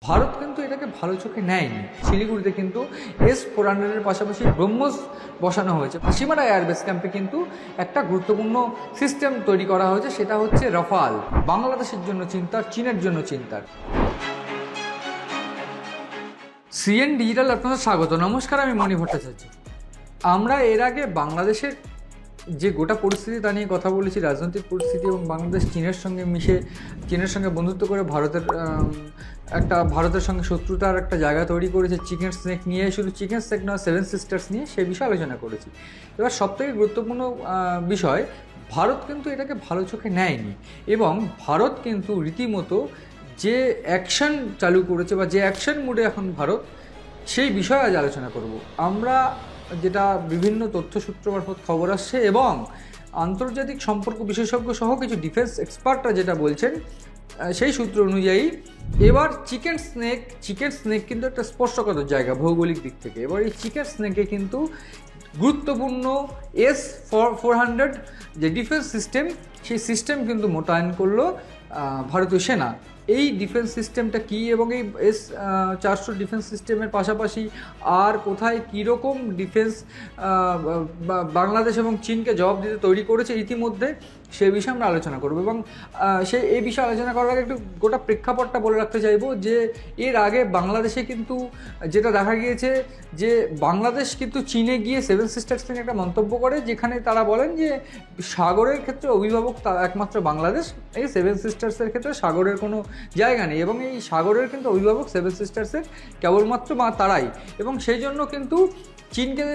ভারত কিন্তু এটাকে ভালো চোখে নেয়নি। শিলিগুড়িতে কিন্তু S-400 পাশাপাশি ব্রহ্মস বসানো হয়েছে। পাশিমারা এয়ারবেস ক্যাম্পে কিন্তু একটা গুরুত্বপূর্ণ সিস্টেম তৈরি করা হয়েছে, সেটা হচ্ছে রাফাল। বাংলাদেশের জন্য চিন্তার, চীনের জন্য চিন্তার। সিএন ডিজিটাল আপনাদের স্বাগত। নমস্কার, আমি মণি ভট্টাচার্য। আমরা এর আগে বাংলাদেশের যে গোটা পরিস্থিতি তা নিয়ে কথা বলেছি, রাজনৈতিক পরিস্থিতি, এবং বাংলাদেশ চীনের সঙ্গে মিশে, চীনের সঙ্গে বন্ধুত্ব করে ভারতের সঙ্গে শত্রুতার একটা জায়গা তৈরি করেছে চিকেন স্নেক নিয়ে। শুধু চিকেন স্নেক নয়, 7 সিস্টার্স নিয়ে সে বিষয়ে আলোচনা করেছি। এবার সবথেকে গুরুত্বপূর্ণ বিষয়, ভারত কিন্তু এটাকে ভালো চোখে নেয়নি, এবং ভারত কিন্তু রীতিমতো যে অ্যাকশন চালু করেছে বা যে অ্যাকশন মুডে এখন ভারত, সেই বিষয়ে আজ আলোচনা করব আমরা। যেটা বিভিন্ন তথ্যসূত্র মারফত খবর আসছে এবং আন্তর্জাতিক সম্পর্ক বিশেষজ্ঞ সহ কিছু ডিফেন্স এক্সপার্টরা যেটা বলছেন, সেই সূত্র অনুযায়ী এবার চিকেন স্নেক কিন্তু একটা স্পর্শকাতর জায়গা ভৌগোলিক দিক থেকে। এবার এই চিকেন স্নেকে কিন্তু গুরুত্বপূর্ণ S-400 যে ডিফেন্স সিস্টেম, সেই সিস্টেম কিন্তু মোতায়েন করলো ভারতীয় সেনা। এই ডিফেন্স সিস্টেমটা কী এবং এই S-400 ডিফেন্স সিস্টেমের পাশাপাশি আর কোথায় কীরকম ডিফেন্স বাংলাদেশ এবং চীনকে জবাব দিতে তৈরি করেছে ইতিমধ্যে, সে বিষয়ে আমরা আলোচনা করব। এবং এই বিষয়ে আলোচনা করার আগে একটু গোটা প্রেক্ষাপটটা বলে রাখতে চাইব যে এর আগে বাংলাদেশে কিন্তু যেটা দেখা গিয়েছে যে বাংলাদেশ কিন্তু চীনে গিয়ে 7 সিস্টার্স নিয়ে একটা মন্তব্য করে, যেখানে তারা বলেন যে সাগরের ক্ষেত্রে অভিভাবক একমাত্র বাংলাদেশ, এই 7 সিস্টার্সের ক্ষেত্রে সাগরের কোনো জায়গা নেই, এবং এই সাগরের কিন্তু অভিভাবক 7 সিস্টার্সের কেবলমাত্র তারাই। এবং সেই জন্য কিন্তু চীনকে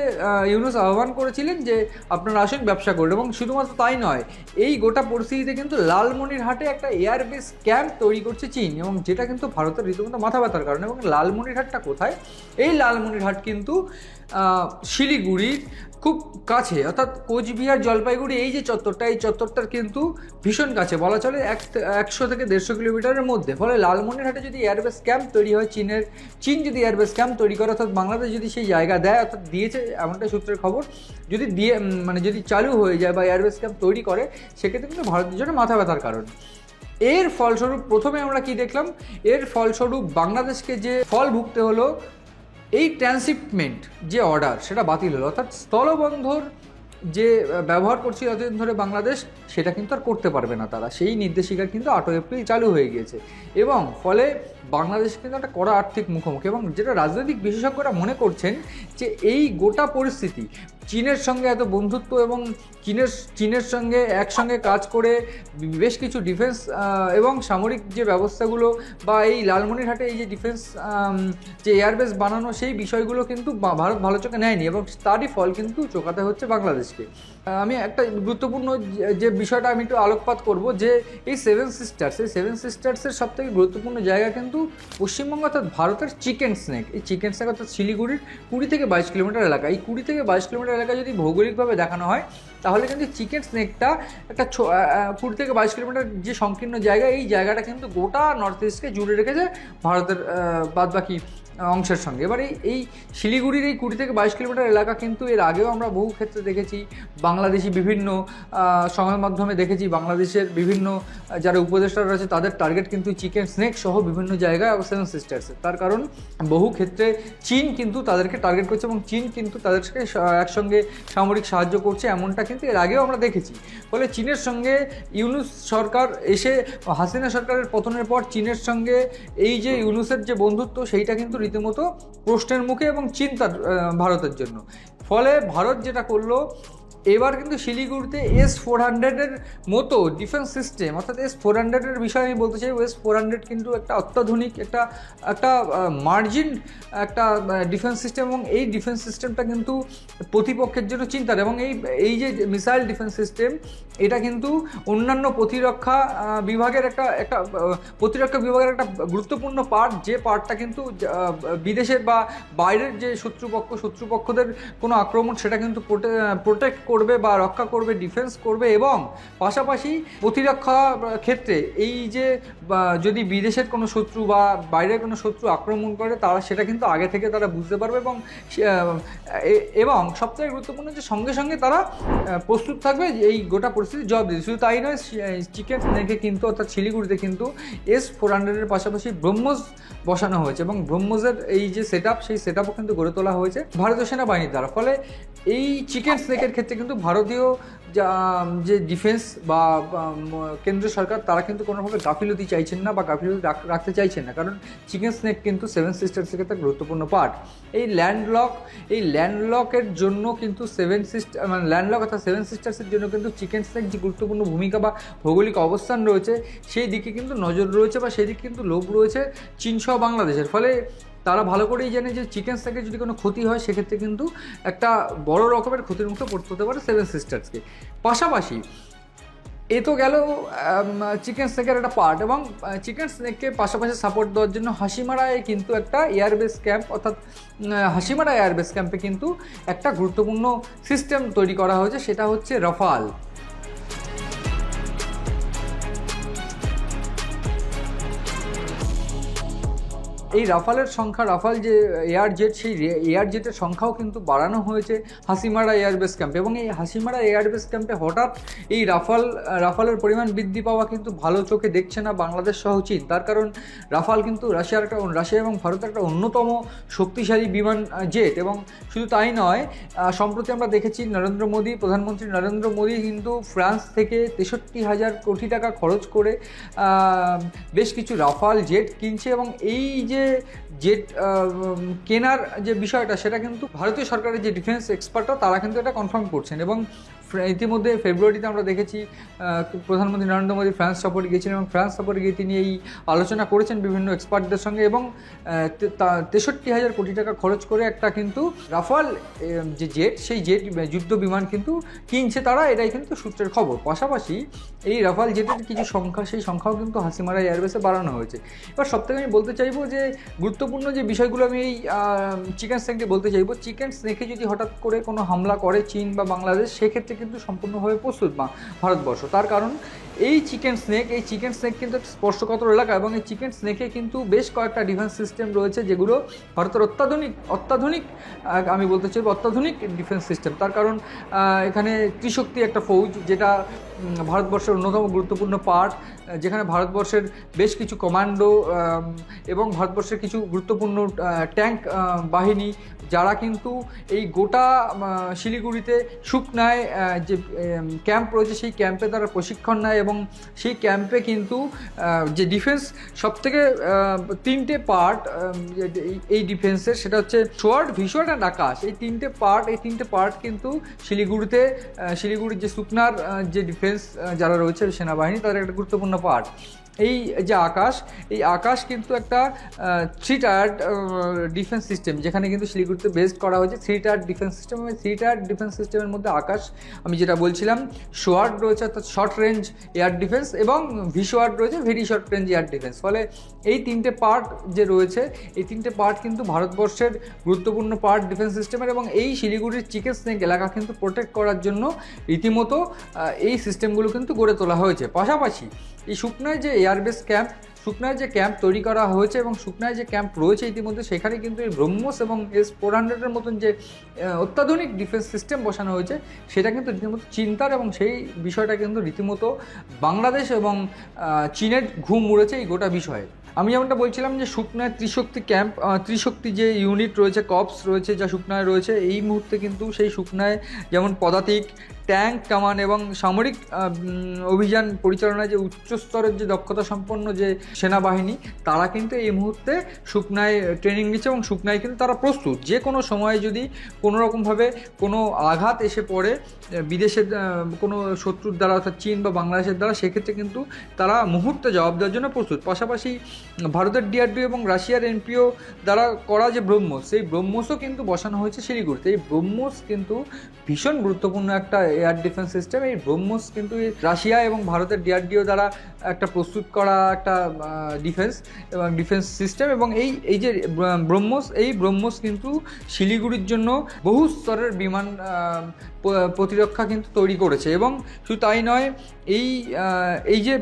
ইউনুস আহ্বান করেছিলেন যে আপনারা আসুন ব্যবসা করুন। এবং শুধুমাত্র তাই নয়, এই গোটা পরিস্থিতিতে কিন্তু লালমনিরহাটে একটা এয়ারবেস ক্যাম্প তৈরি করছে চীন, এবং যেটা কিন্তু ভারতের রীতিমতো মাথা ব্যথার কারণ। এবং লালমনিরহাটটা কোথায়? এই লালমনিরহাট কিন্তু শিলিগুড়ির খুব কাছে, অর্থাৎ কোচবিহার জলপাইগুড়ি এই যে চত্বরটা, এই চত্বরটার কিন্তু ভীষণ কাছে, বলা চলে 100 থেকে 150 কিলোমিটারের মধ্যে। ফলে লালমনিরহাটে যদি এয়ারবেস ক্যাম্প তৈরি হয়, চীন যদি এয়ারবেস ক্যাম্প তৈরি করে, অর্থাৎ বাংলাদেশ যদি সেই জায়গা দেয়, অর্থাৎ দিয়েছে এমনটাই সূত্রের খবর, যদি চালু হয়ে যায় বা এয়ারবেস ক্যাম্প তৈরি করে, সেক্ষেত্রে কিন্তু ভারতের জন্য মাথা ব্যথার কারণ। এর ফলস্বরূপ প্রথমে আমরা কি দেখলাম, এর ফলস্বরূপ বাংলাদেশকে যে ফল ভুগতে হলো, এই ট্রান্সশিপমেন্ট যে অর্ডার সেটা বাতিল হলো, অর্থাৎ স্থলবন্দর যে ব্যবহার করছে এতদিন ধরে বাংলাদেশ, সেটা কিন্তু আর করতে পারবে না তারা। সেই নির্দেশিকা কিন্তু 8 এপ্রিল চালু হয়ে গিয়েছে, এবং ফলে বাংলাদেশ কিন্তু একটা কড়া আর্থিক মুখোমুখি। এবং যেটা রাজনৈতিক বিশেষজ্ঞরা মনে করছেন যে এই গোটা পরিস্থিতি, চীনের সঙ্গে এত বন্ধুত্ব এবং চীনের সঙ্গে একসঙ্গে কাজ করে বেশ কিছু ডিফেন্স এবং সামরিক যে ব্যবস্থাগুলো, বা এই লালমনিরহাটে এই যে ডিফেন্স যে এয়ারবেস বানানো, সেই বিষয়গুলো কিন্তু ভারত ভালো চোখে নেয়নি, এবং তারই ফল কিন্তু চোকাতে হচ্ছে বাংলাদেশকে। আমি একটা গুরুত্বপূর্ণ যে বিষয়টা আমি একটু আলোকপাত করব, যে এই 7 সিস্টার্সের সবথেকে গুরুত্বপূর্ণ জায়গা কিন্তু পশ্চিমবঙ্গ অর্থাৎ ভারতের চিকেন স্নেক। এই চিকেন স্নেক অর্থাৎ শিলিগুড়ির 20 থেকে 22 কিলোমিটার এলাকা। এই 20 থেকে 22 কিলোমিটার এলাকা যদি ভৌগোলিকভাবে দেখানো হয়, তাহলে কিন্তু চিকেন স্নেকটা একটা 20 থেকে 22 কিলোমিটার যে সংকীর্ণ জায়গা, এই জায়গাটা কিন্তু গোটা নর্থ ইস্টকে জুড়ে রেখেছে ভারতের বাদবাকি অংশের সঙ্গে। এবার এই শিলিগুড়ির এই 20 থেকে 22 কিলোমিটার এলাকা কিন্তু এর আগেও আমরা বহু ক্ষেত্রে দেখেছি, বাংলাদেশি বিভিন্ন সংবাদ মাধ্যমে দেখেছি, বাংলাদেশের বিভিন্ন যারা উপদেষ্টারা রয়েছে তাদের টার্গেট কিন্তু চিকেন স্নেক সহ বিভিন্ন জায়গায় 7 সিস্টার্সের। তার কারণ বহু ক্ষেত্রে চীন কিন্তু তাদেরকে টার্গেট করছে, এবং চীন কিন্তু তাদেরকে একসঙ্গে সামরিক সাহায্য করছে, এমনটা কিন্তু এর আগেও আমরা দেখেছি। ফলে চীনের সঙ্গে ইউনুস সরকার এসে, হাসিনা সরকারের পতনের পর চীনের সঙ্গে এই যে ইউনুসের যে বন্ধুত্ব, সেইটা কিন্তু রীতিমতো প্রশ্নের মুখে এবং চিন্তার ভারতের জন্য। ফলে ভারত যেটা করলো, এবার কিন্তু শিলিগুড়িতে S-400 মতো ডিফেন্স সিস্টেম, অর্থাৎ S-400 বিষয়ে আমি বলতে চাই, S-400 কিন্তু একটা অত্যাধুনিক একটা মার্জিন একটা ডিফেন্স সিস্টেম, এবং এই ডিফেন্স সিস্টেমটা কিন্তু প্রতিপক্ষের জন্য চিন্তার। এবং এই যে মিসাইল ডিফেন্স সিস্টেম, এটা কিন্তু অন্যান্য প্রতিরক্ষা বিভাগের একটা গুরুত্বপূর্ণ পার্ট, যে পার্টটা কিন্তু বিদেশের বা বাইরের যে শত্রুপক্ষদের কোনো আক্রমণ, সেটা কিন্তু প্রোটেক্ট করবে বা রক্ষা করবে, ডিফেন্স করবে, এবং পাশাপাশি প্রতিরক্ষা ক্ষেত্রে এই যে যদি বিদেশের কোনো শত্রু বা বাইরের কোনো শত্রু আক্রমণ করে তারা সেটা কিন্তু আগে থেকে তারা বুঝতে পারবে, এবং সবথেকে গুরুত্বপূর্ণ যে সঙ্গে সঙ্গে তারা প্রস্তুত থাকবে এই গোটা পরিস্থিতি জবাব দিতে। শুধু তাই নয়, চিকেন স্নেকে কিন্তু অর্থাৎ শিলিগুড়িতে কিন্তু S-400-এর পাশাপাশি ব্রহ্মোস বসানো হয়েছে, এবং ব্রহ্মোসের এই যে সেই সেট আপও কিন্তু গড়ে তোলা হয়েছে ভারতীয় সেনাবাহিনীর দ্বারা। ফলে এই চিকেন স্নেকের ক্ষেত্রে কিন্তু ভারতীয় যে ডিফেন্স বা কেন্দ্র সরকার তারা কিন্তু কোনোভাবে গাফিলতি চাইছেন না বা গাফিলতি রাখতে চাইছেন না, কারণ চিকেন স্নেক কিন্তু সেভেন সিস্টার্সের ক্ষেত্রে গুরুত্বপূর্ণ পার্ট। এই ল্যান্ডলকের জন্য কিন্তু ল্যান্ডলক অর্থাৎ সেভেন সিস্টার্সের জন্য কিন্তু চিকেন স্নেক যে গুরুত্বপূর্ণ ভূমিকা বা ভৌগোলিক অবস্থান রয়েছে সেই দিকে কিন্তু নজর রয়েছে বা সেই দিকে কিন্তু লোভ রয়েছে চীনসহ বাংলাদেশের। ফলে তারা ভালো করেই জানে যে চিকেন স্নেকের যদি কোনো ক্ষতি হয় সেক্ষেত্রে কিন্তু একটা বড় রকমের ক্ষতির মুখে পড়তে হতে পারে সেভেন সিস্টার্সকে। পাশাপাশি এ তো গেল চিকেন স্নেকের একটা পার্ট, এবং চিকেন স্নেককে পাশাপাশি সাপোর্ট দেওয়ার জন্য হাসিমারায় কিন্তু একটা এয়ারবেস ক্যাম্প, অর্থাৎ হাসিমারা এয়ারবেস ক্যাম্পে কিন্তু একটা গুরুত্বপূর্ণ সিস্টেম তৈরি করা হয়েছে, সেটা হচ্ছে রাফাল। এই রাফালের সংখ্যা, রাফাল যে এয়ার জেট, সেই এয়ার জেটের সংখ্যাও কিন্তু বাড়ানো হয়েছে হাসিমারা এয়ারবেস ক্যাম্পে, এবং এই হাসিমারা এয়ারবেস ক্যাম্পে হঠাৎ এই রাফালের পরিমাণ বৃদ্ধি পাওয়া কিন্তু ভালো চোখে দেখছে না বাংলাদেশ সহ চীন। তার কারণ রাফাল কিন্তু রাশিয়া এবং ভারতের একটা অন্যতম শক্তিশালী বিমান জেট, এবং শুধু তাই নয়, সম্প্রতি আমরা দেখেছি প্রধানমন্ত্রী নরেন্দ্র মোদী কিন্তু ফ্রান্স থেকে 63,000 কোটি টাকা খরচ করে বেশ কিছু রাফাল জেট কিনছে, এবং এই যে জেট কেনার যে বিষয়টা সেটা কিন্তু ভারতীয় সরকারের যে ডিফেন্স এক্সপার্টরা তারা কিন্তু এটা কনফার্ম করছেন। এবং ইতিমধ্যে ফেব্রুয়ারিতে আমরা দেখেছি প্রধানমন্ত্রী নরেন্দ্র মোদী ফ্রান্স সফরে গিয়েছিলেন, এবং ফ্রান্স সফরে গিয়ে তিনি এই আলোচনা করেছেন বিভিন্ন এক্সপার্টদের সঙ্গে, এবং 63,000 কোটি টাকা খরচ করে একটা কিন্তু রাফাল যে জেট, সেই জেট যুদ্ধ বিমান কিন্তু কিনছে তারা, এটাই কিন্তু সূত্রের খবর। পাশাপাশি এই রাফাল জেটের কিছু সংখ্যা, সেই সংখ্যাও কিন্তু হাসিমারা এয়ারবেসে বাড়ানো হয়েছে। এবার সবথেকে আমি বলতে চাইবো যে গুরুত্বপূর্ণ যে বিষয়গুলো আমি এই চিকেন স্নেককে বলতে চাইবো, চিকেন স্নেকে যদি হঠাৎ করে কোনো হামলা করে চীন বা বাংলাদেশ, সেক্ষেত্রে কিন্তু সম্পূর্ণভাবে প্রস্তুত ভারতবর্ষ। তার কারণ এই চিকেন স্নেক কিন্তু একটা স্পর্শকাতর এলাকা, এবং এই চিকেন স্নেকে কিন্তু বেশ কয়েকটা ডিফেন্স সিস্টেম রয়েছে যেগুলো ভারতের অত্যাধুনিক আমি বলতে চাইব অত্যাধুনিক ডিফেন্স সিস্টেম। তার কারণ এখানে ত্রিশক্তি একটা ফৌজ, যেটা ভারতবর্ষের অন্যতম গুরুত্বপূর্ণ পার্ট, যেখানে ভারতবর্ষের বেশ কিছু কমান্ডো এবং ভারতবর্ষের কিছু গুরুত্বপূর্ণ ট্যাঙ্ক বাহিনী, যারা কিন্তু এই গোটা শিলিগুড়িতে সুকনায় যে ক্যাম্প রয়েছে সেই ক্যাম্পে তারা প্রশিক্ষণ নেয়, এবং সেই ক্যাম্পে কিন্তু যে ডিফেন্স সবথেকে তিনটে পার্ট এই ডিফেন্সের, সেটা হচ্ছে সোয়ার্ড, ভিশোয়ার্ড অ্যান্ড আকাশ। এই তিনটে পার্ট কিন্তু শিলিগুড়ির যে সুকনার যে ডিফেন্স যারা রয়েছে সেনাবাহিনী, তাদের একটা গুরুত্বপূর্ণ পার্ট। এই যে আকাশ কিন্তু একটা 3 টায়ার্ড ডিফেন্স সিস্টেম, যেখানে কিন্তু শিলিগুড়িতে বেস্ট করা হয়েছে 3 টায়ার ডিফেন্স সিস্টেম। এবং 3 টায়ার ডিফেন্স সিস্টেমের মধ্যে আকাশ, আমি যেটা বলছিলাম, সোয়ার্ড রয়েছে অর্থাৎ শর্ট রেঞ্জ এয়ার ডিফেন্স, এবং ভিশোয়ার্ড রয়েছে very short range air defence. ফলে এই তিনটে পার্ট যে রয়েছে, এই তিনটে পার্ট কিন্তু ভারতবর্ষের গুরুত্বপূর্ণ পার্ট ডিফেন্স সিস্টেমের, এবং এই শিলিগুড়ির চিকেন স্নেক এলাকা কিন্তু প্রোটেক্ট করার জন্য রীতিমতো এই সিস্টেমগুলো কিন্তু গড়ে তোলা হয়েছে। পাশাপাশি এই সুকনায় যে এয়ারবেস ক্যাম্প, সুকনায় যে ক্যাম্প তৈরি করা হয়েছে এবং সুকনায় যে ক্যাম্প রয়েছে ইতিমধ্যে, সেখানে কিন্তু এই ব্রহ্মোস এবং S-400-এর মতন যে অত্যাধুনিক ডিফেন্স সিস্টেম বসানো হয়েছে, সেটা কিন্তু রীতিমতো চিন্তার, এবং সেই বিষয়টা কিন্তু রীতিমতো বাংলাদেশ এবং চীনের ঘুম উড়েছে এই গোটা বিষয়ে। আমি যেমনটা বলছিলাম যে সুকনায় ত্রিশক্তি যে ইউনিট রয়েছে, কর্পস রয়েছে, যা সুকনায় রয়েছে, এই মুহূর্তে কিন্তু সেই সুকনায় যেমন পদাতিক, ট্যাঙ্ক, কামান এবং সামরিক অভিযান পরিচালনায় যে উচ্চস্তরের যে দক্ষতা সম্পন্ন যে সেনাবাহিনী, তারা কিন্তু এই মুহূর্তে সুকনায় ট্রেনিং নিচ্ছে, এবং সুকনায় কিন্তু তারা প্রস্তুত যে কোনো সময়ে যদি কোনো রকমভাবে কোনো আঘাত এসে পড়ে বিদেশের কোনো শত্রুর দ্বারা, অর্থাৎ চীন বা বাংলাদেশের দ্বারা, সেক্ষেত্রে কিন্তু তারা মুহূর্তে জবাব দেওয়ার জন্য প্রস্তুত। পাশাপাশি ভারতের DRDO এবং রাশিয়ার NPO দ্বারা করা যে ব্রহ্মোস, সেই ব্রহ্মোসও কিন্তু বসানো হয়েছে শিলিগুড়িতে। এই ব্রহ্মোস কিন্তু ভীষণ গুরুত্বপূর্ণ একটা এয়ার ডিফেন্স সিস্টেম। এই ব্রহ্মোস কিন্তু রাশিয়া এবং ভারতের ডিআরডিও দ্বারা একটা প্রস্তুত করা একটা ডিফেন্স সিস্টেম, এবং এই যে ব্রহ্মোস কিন্তু শিলিগুড়ির জন্য বহু স্তরের বিমান প্রতিরক্ষা কিন্তু তৈরি করেছে। এবং শুধু তাই নয়, এই যে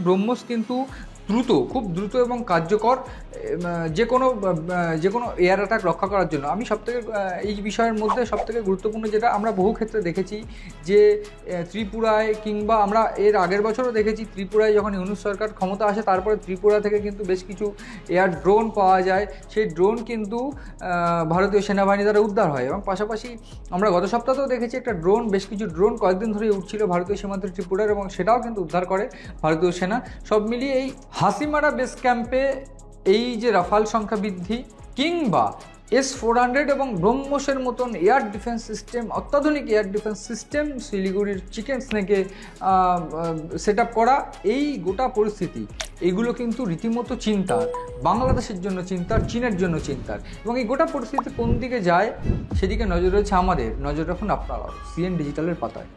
ব্রহ্মোস কিন্তু খুব দ্রুত এবং কার্যকর যে কোনো এয়ার অ্যাটাক রক্ষা করার জন্য। আমি সবথেকে এই বিষয়ের মধ্যে সবথেকে গুরুত্বপূর্ণ যেটা আমরা বহু ক্ষেত্রে দেখেছি যে ত্রিপুরায়, কিংবা আমরা এর আগের বছরও দেখেছি ত্রিপুরায় যখন ইউনুস সরকার ক্ষমতা আসে, তারপরে ত্রিপুরা থেকে কিন্তু বেশ কিছু এয়ার ড্রোন পাওয়া যায়। সেই ড্রোন কিন্তু ভারতীয় সেনাবাহিনী দ্বারা উদ্ধার হয়। এবং পাশাপাশি আমরা গত সপ্তাহেও দেখেছি বেশ কিছু ড্রোন কয়েকদিন ধরে উঠছিল ভারতীয় সীমান্তে ত্রিপুরার, এবং সেটাও কিন্তু উদ্ধার করে ভারতীয় সেনা। সব মিলিয়ে এই হাসিমারা বেস ক্যাম্পে এই যে রাফাল সংখ্যা বৃদ্ধি, কিংবা S-400 এবং ব্রহ্মোসের মতন অত্যাধুনিক এয়ার ডিফেন্স সিস্টেম শিলিগুড়ির চিকেন স্নেকে সেট আপ করা, এই গোটা পরিস্থিতি এগুলো কিন্তু রীতিমতো চিন্তার, বাংলাদেশের জন্য চিন্তার, চীনের জন্য চিন্তার। এবং এই গোটা পরিস্থিতি কোন দিকে যায় সেদিকে নজর রয়েছে আমাদের, নজর রাখুন আপনারাও সিএন ডিজিটালের পাতায়।